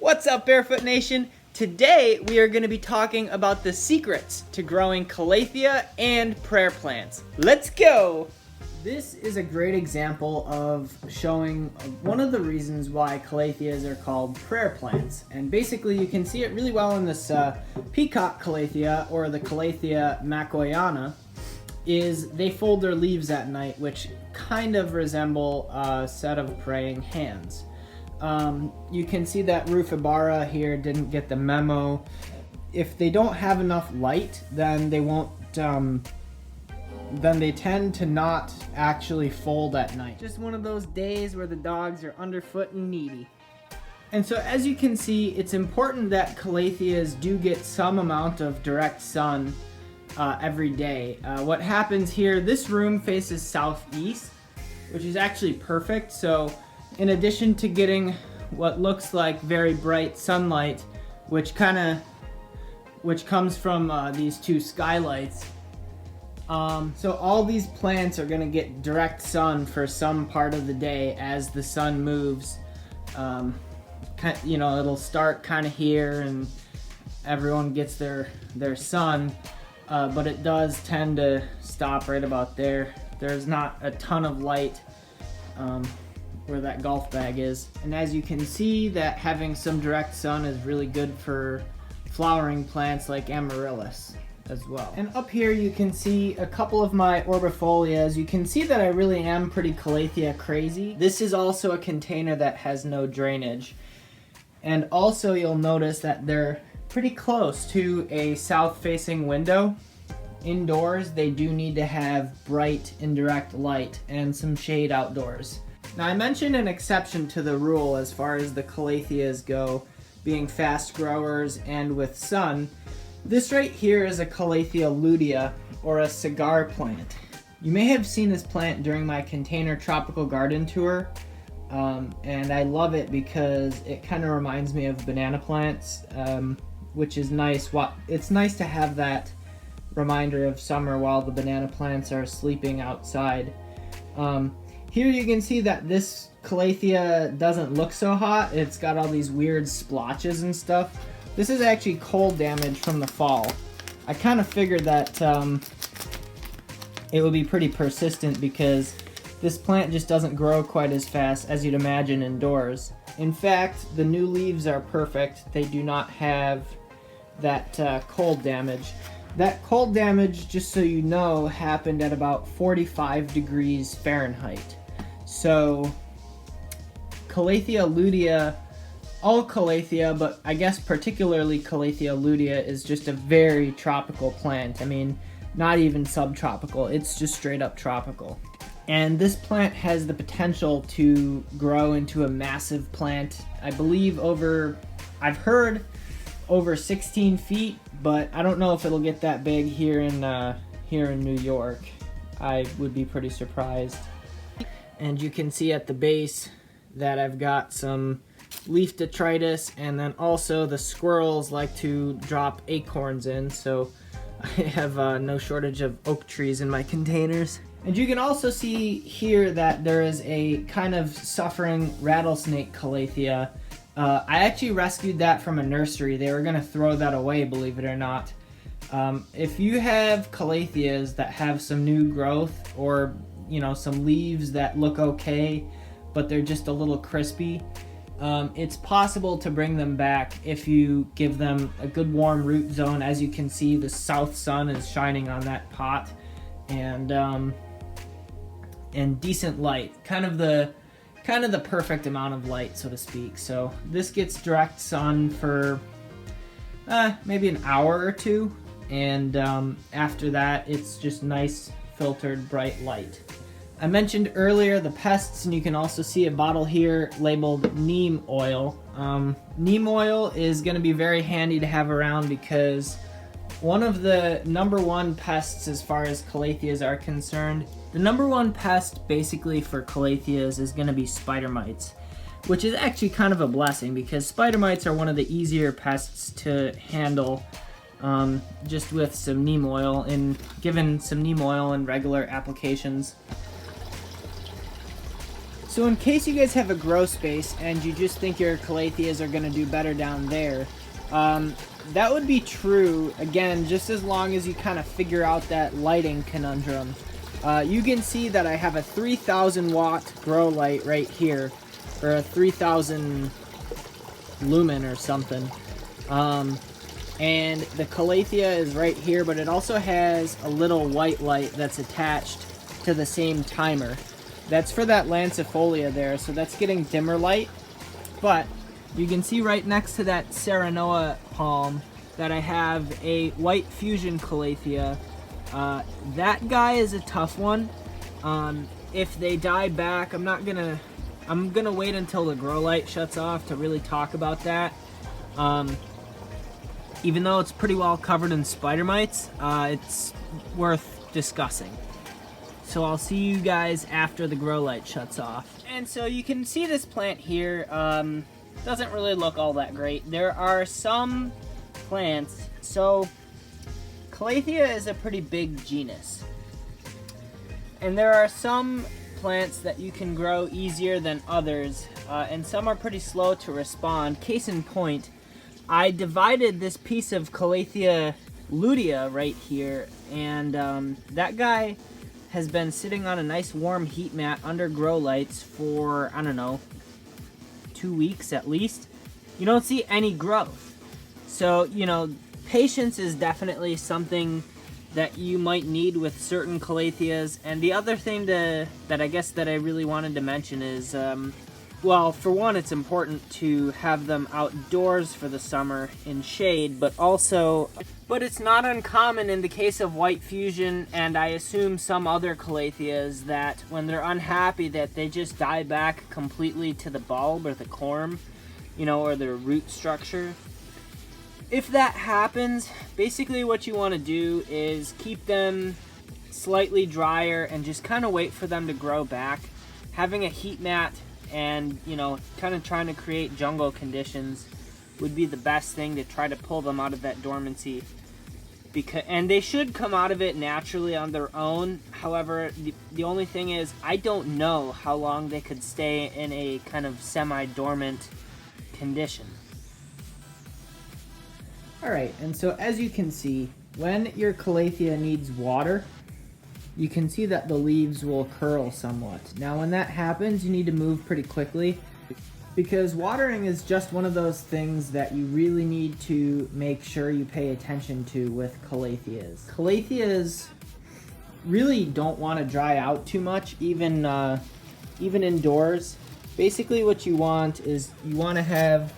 What's up, Barefoot Nation? Today we are going to be talking about the secrets to growing Calathea and prayer plants. Let's go! This is a great example of showing one of the reasons why Calatheas are called prayer plants. And basically you can see it really well in this peacock Calathea, or the Calathea macoiana, is they fold their leaves at night, which kind of resemble a set of praying hands. You can see that Rufibara here didn't get the memo. If they don't have enough light, then they won't, then they tend to not actually fold at night. Just one of those days where the dogs are underfoot and needy. And so as you can see, it's important that Calatheas do get some amount of direct sun every day. What happens here, this room faces southeast, which is actually perfect. So in addition to getting what looks like very bright sunlight, which comes from these two skylights, so all these plants are going to get direct sun for some part of the day as the sun moves. It'll start kind of here and everyone gets their sun, but it does tend to stop right about there. There's not a ton of light where that golf bag is. And as you can see, that having some direct sun is really good for flowering plants like amaryllis as well. And up here you can see a couple of my orbifolias. You can see that I really am pretty Calathea crazy. This is also a container that has no drainage. And also you'll notice that they're pretty close to a south-facing window. Indoors, they do need to have bright indirect light and some shade outdoors. Now I mentioned an exception to the rule as far as the Calatheas go, being fast growers and with sun. This right here is a Calathea lutea, or a cigar plant. You may have seen this plant during my container tropical garden tour, and I love it because it kind of reminds me of banana plants, which is nice. It's nice to have that reminder of summer while the banana plants are sleeping outside. Here you can see that this Calathea doesn't look so hot. It's got all these weird splotches and stuff. This is actually cold damage from the fall. I kind of figured that it would be pretty persistent because this plant just doesn't grow quite as fast as you'd imagine indoors. In fact, the new leaves are perfect. They do not have that cold damage. That cold damage, just so you know, happened at about 45 degrees Fahrenheit. So Calathea lutea, all Calathea, but I guess particularly Calathea lutea, is just a very tropical plant. I mean, not even subtropical, it's just straight up tropical. And this plant has the potential to grow into a massive plant. I believe I've heard over 16 feet, but I don't know if it'll get that big here in New York. I would be pretty surprised. And you can see at the base that I've got some leaf detritus, and then also the squirrels like to drop acorns in, so I have no shortage of oak trees in my containers. And you can also see here that there is a kind of suffering rattlesnake Calathea. I actually rescued that from a nursery. They were going to throw that away, believe it or not. If you have Calatheas that have some new growth, or some leaves that look okay, but they're just a little crispy, it's possible to bring them back if you give them a good warm root zone. As you can see, the south sun is shining on that pot, and decent light, kind of the perfect amount of light, so to speak. So this gets direct sun for maybe an hour or two, and after that it's just nice filtered bright light. I mentioned earlier the pests, and you can also see a bottle here labeled neem oil. Neem oil is going to be very handy to have around because one of the number one pests as far as Calatheas are concerned, the number one pest basically for Calatheas is going to be spider mites, which is actually kind of a blessing because spider mites are one of the easier pests to handle, just with some neem oil, and given some neem oil in regular applications. So in case you guys have a grow space and you just think your Calatheas are going to do better down there, that would be true, again, just as long as you kind of figure out that lighting conundrum. You can see that I have a 3000 watt grow light right here, or a 3000 lumen or something. And the Calathea is right here, but it also has a little white light that's attached to the same timer. That's for that lancifolia there, so that's getting dimmer light. But you can see right next to that Serenoa palm that I have a white fusion Calathea. That guy is a tough one. If they die back, I'm gonna wait until the grow light shuts off to really talk about that. Even though it's pretty well covered in spider mites, it's worth discussing. So I'll see you guys after the grow light shuts off. And so you can see this plant here, doesn't really look all that great. There are some plants, so Calathea is a pretty big genus. And there are some plants that you can grow easier than others, and some are pretty slow to respond. Case in point, I divided this piece of Calathea lutea right here, and that guy has been sitting on a nice warm heat mat under grow lights for, I don't know, 2 weeks at least. You don't see any growth. So, you know, patience is definitely something that you might need with certain Calatheas. And the other thing that I really wanted to mention is, well, for one, it's important to have them outdoors for the summer in shade, but it's not uncommon in the case of white fusion, and I assume some other Calatheas, that when they're unhappy that they just die back completely to the bulb or the corm, you know, or their root structure. If that happens, basically what you want to do is keep them slightly drier and just kind of wait for them to grow back. Having a heat mat and, you know, kind of trying to create jungle conditions would be the best thing to try to pull them out of that dormancy. And they should come out of it naturally on their own. However, the only thing is, I don't know how long they could stay in a kind of semi-dormant condition. Alright, and so as you can see, when your Calathea needs water, you can see that the leaves will curl somewhat. Now when that happens, you need to move pretty quickly, because watering is just one of those things that you really need to make sure you pay attention to with Calatheas. Calatheas really don't want to dry out too much, even indoors. Basically what you want is you want to have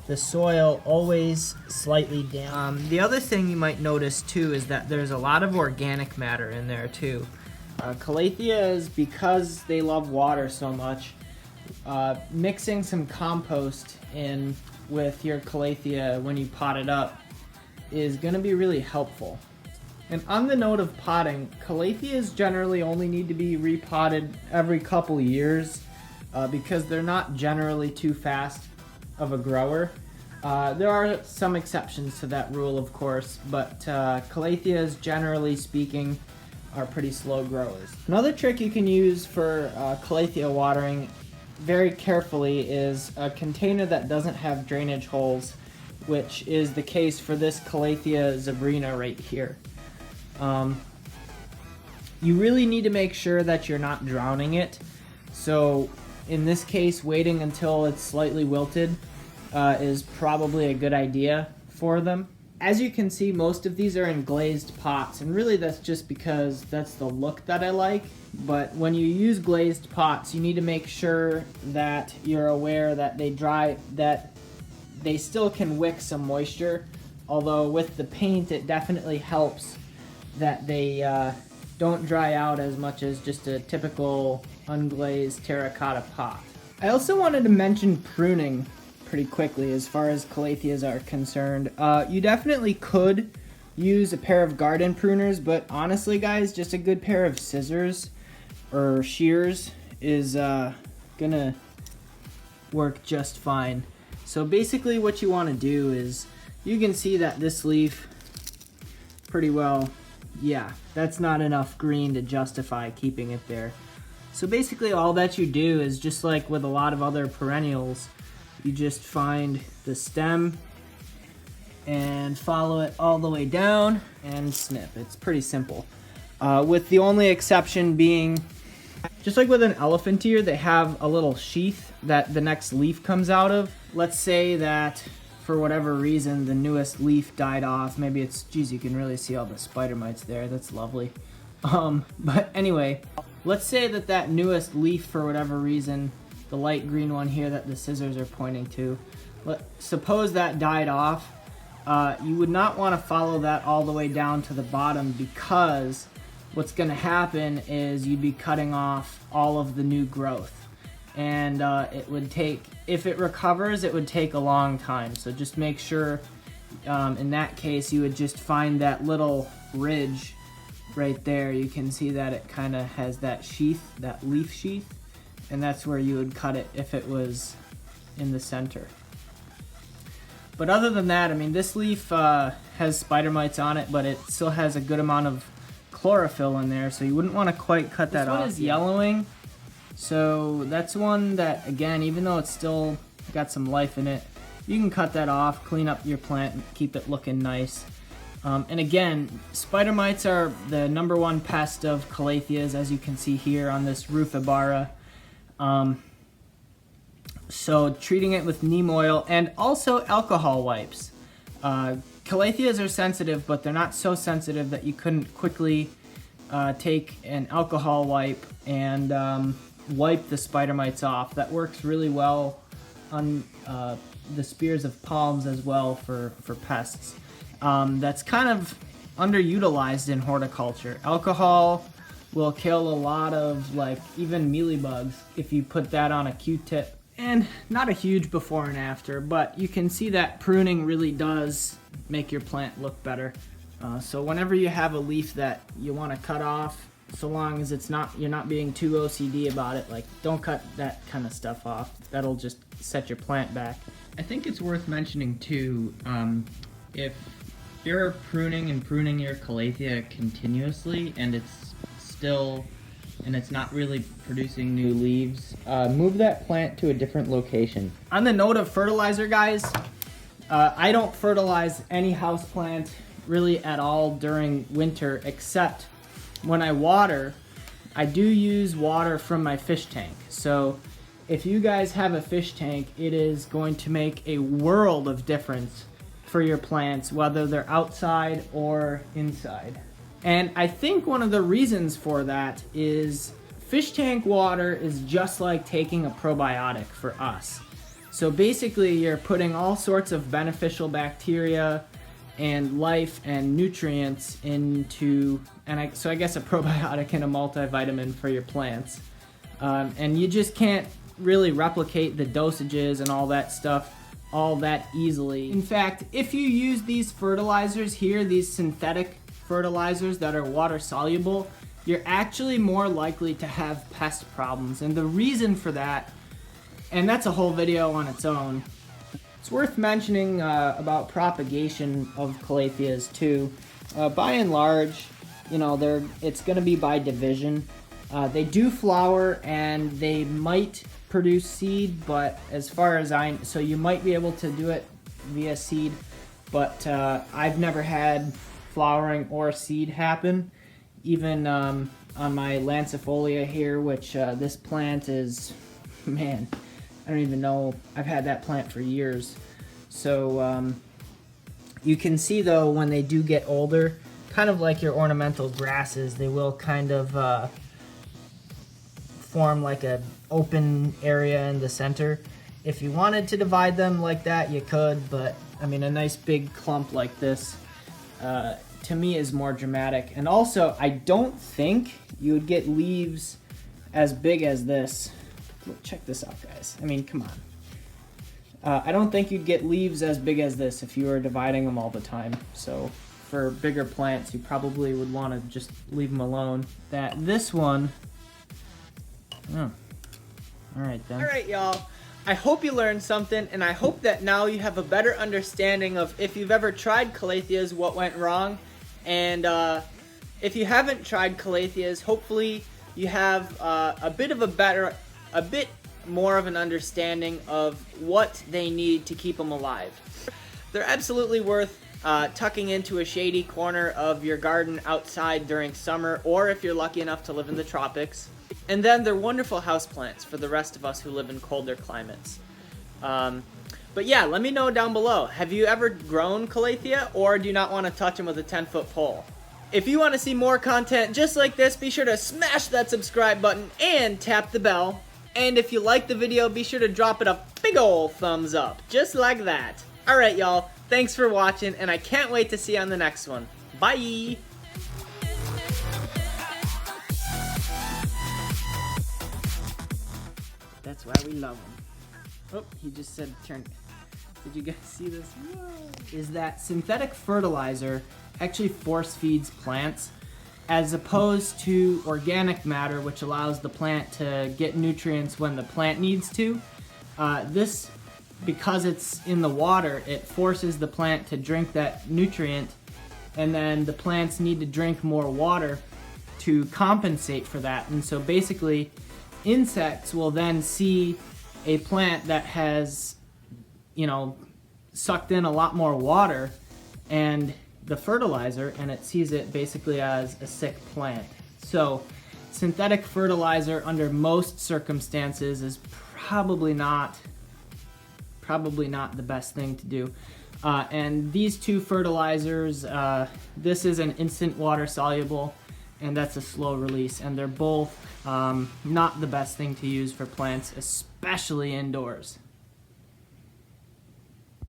the soil always slightly damp. The other thing you might notice too is that there's a lot of organic matter in there too. Calatheas, because they love water so much, mixing some compost in with your Calathea when you pot it up is going to be really helpful. And on the note of potting, Calatheas generally only need to be repotted every couple years because they're not generally too fast of a grower. There are some exceptions to that rule, of course, but Calatheas, generally speaking, are pretty slow growers. Another trick you can use for Calathea watering very carefully is a container that doesn't have drainage holes, which is the case for this Calathea zebrina right here. You really need to make sure that you're not drowning it, so in this case, waiting until it's slightly wilted is probably a good idea for them. As you can see, most of these are in glazed pots, and really that's just because that's the look that I like. But when you use glazed pots, you need to make sure that you're aware that that they still can wick some moisture, although with the paint it definitely helps that they don't dry out as much as just a typical unglazed terracotta pot. I also wanted to mention pruning pretty quickly as far as Calatheas are concerned. You definitely could use a pair of garden pruners, but honestly guys, just a good pair of scissors or shears is gonna work just fine. So basically what you want to do is, you can see that this leaf pretty well, yeah, that's not enough green to justify keeping it there. So basically all that you do is just like with a lot of other perennials, you just find the stem and follow it all the way down and snip. It's pretty simple. With the only exception being, just like with an elephant ear, they have a little sheath that the next leaf comes out of. Let's say that for whatever reason the newest leaf died off. Maybe it's, geez, you can really see all the spider mites there. That's lovely. But anyway, let's say that that newest leaf, for whatever reason, the light green one here that the scissors are pointing to, suppose that died off. You would not want to follow that all the way down to the bottom, because what's going to happen is you'd be cutting off all of the new growth. And it would take, if it recovers, it would take a long time. So just make sure, in that case, you would just find that little ridge right there. You can see that it kind of has that sheath, that leaf sheath, and that's where you would cut it if it was in the center. But other than that, I mean, this leaf has spider mites on it, but it still has a good amount of chlorophyll in there, so you wouldn't want to quite cut that off. This one is yellowing, so that's one that, again, even though it's still got some life in it, you can cut that off, clean up your plant, and keep it looking nice. And again, spider mites are the #1 pest of Calatheas, as you can see here on this Rufibara. So treating it with neem oil and also alcohol wipes. Calatheas are sensitive, but they're not so sensitive that you couldn't quickly take an alcohol wipe and wipe the spider mites off. That works really well on the spears of palms as well for pests. That's kind of underutilized in horticulture. Alcohol will kill a lot of, like, even mealybugs if you put that on a Q-tip. And not a huge before and after, but you can see that pruning really does make your plant look better. So whenever you have a leaf that you want to cut off, so long as it's not, you're not being too OCD about it, like, don't cut that kind of stuff off. That'll just set your plant back. I think it's worth mentioning too, if you're pruning your Calathea continuously and it's not really producing new leaves, move that plant to a different location. On the note of fertilizer, guys, I don't fertilize any houseplant really at all during winter, except when I water. I do use water from my fish tank. So if you guys have a fish tank, it is going to make a world of difference for your plants, whether they're outside or inside. And I think one of the reasons for that is fish tank water is just like taking a probiotic for us. So basically you're putting all sorts of beneficial bacteria and life and nutrients into, so I guess a probiotic and a multivitamin for your plants. And you just can't really replicate the dosages and all that stuff all that easily. In fact, if you use these fertilizers here, these synthetic fertilizers that are water soluble, you're actually more likely to have pest problems. And the reason for that, and that's a whole video on its own, it's worth mentioning about propagation of Calatheas too. By and large, you know, it's going to be by division. They do flower and they might produce seed, but as far as so you might be able to do it via seed, but I've never had flowering or seed happen. Even on my lancifolia here, which this plant is, man, I don't even know, I've had that plant for years. So you can see though, when they do get older, kind of like your ornamental grasses, they will kind of form like a open area in the center. If you wanted to divide them like that, you could, but I mean, a nice big clump like this to me is more dramatic. And also, I don't think you would get leaves as big as this. Look, check this out, guys. I mean, come on. I don't think you'd get leaves as big as this if you were dividing them all the time. So for bigger plants, you probably would want to just leave them alone. This one, oh. All right, then. All right, y'all. I hope you learned something, and I hope that now you have a better understanding of, if you've ever tried Calatheas, what went wrong. And if you haven't tried Calatheas, hopefully you have a bit more of an understanding of what they need to keep them alive. They're absolutely worth tucking into a shady corner of your garden outside during summer, or if you're lucky enough to live in the tropics. And then they're wonderful houseplants for the rest of us who live in colder climates. But yeah, let me know down below. Have you ever grown Calathea, or do you not want to touch them with a 10-foot pole? If you want to see more content just like this, be sure to smash that subscribe button and tap the bell. And if you like the video, be sure to drop it a big ol' thumbs up, just like that. Alright y'all, thanks for watching, and I can't wait to see you on the next one. Bye! That's why we love them. Oh, he just said turn. Did you guys see this? Whoa. Is that synthetic fertilizer actually force feeds plants as opposed to organic matter, which allows the plant to get nutrients when the plant needs to. This, because it's in the water, it forces the plant to drink that nutrient, and then the plants need to drink more water to compensate for that. And so basically, insects will then see a plant that has, you know, sucked in a lot more water and the fertilizer, and it sees it basically as a sick plant. So synthetic fertilizer under most circumstances is probably not the best thing to do. And these two fertilizers, this is an instant water soluble, and that's a slow release, and they're both not the best thing to use for plants, especially indoors.